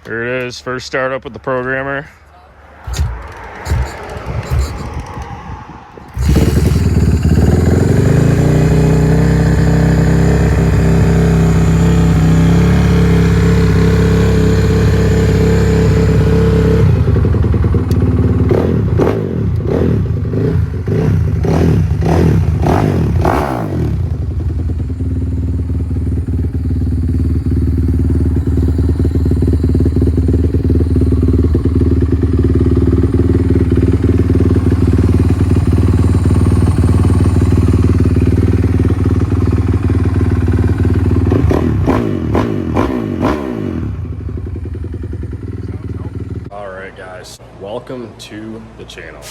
Here it is, first startup with the programmer. Alright guys, welcome to the channel.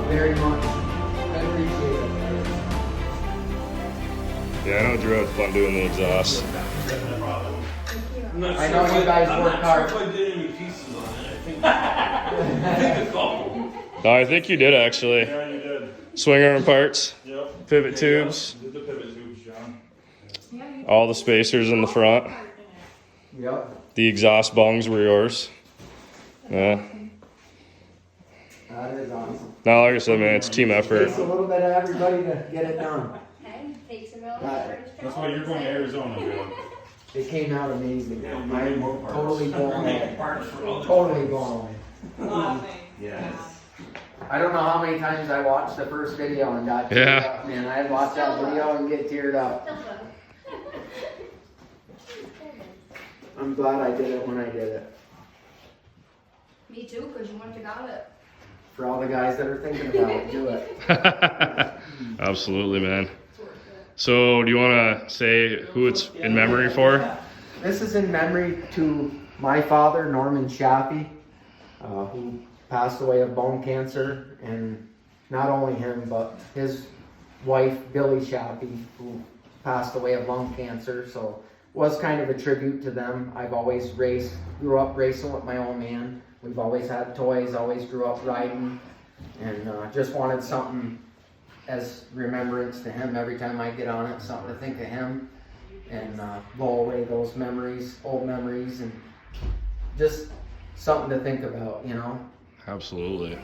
Very much. I appreciate it. Yeah, I know Drew had fun doing the exhaust. I know you guys work hard. I'm not sure if I did any pieces on it. I think a couple. No, I think you did actually. Yeah, you did. Swing arm parts, Yep. pivot tubes, Did the pivot tubes, John. all the spacers in the front. Yep. The exhaust bungs were yours. Yeah. That is awesome. Now, like I said, man, it's a team effort. Takes a little bit of everybody to get it done. That's why you're going to Arizona, John. It came out amazing. Yeah, we I'm need more parts. totally blown We need away. parts for all the- Totally blown away. Yes. I don't know how many times I watched the first video and got teared Yeah. up. Man, I'd watch that video and get teared up. I'm glad I did it when I did it. Me too, because you wouldn't have got it. For all the guys that are thinking about it, do it. Absolutely, man. So, do you want to say who it's in memory for? This is in memory to my father, Norman Shappy, who passed away of bone cancer, and not only him, but his wife, Billy Shappy, who passed away of lung cancer. So, was kind of a tribute to them. I've always grew up racing with my old man. We've always had toys, always grew up riding, and just wanted something as remembrance to him every time I get on it, something to think of him and blow away those memories, old memories, and just something to think about, you know? Absolutely.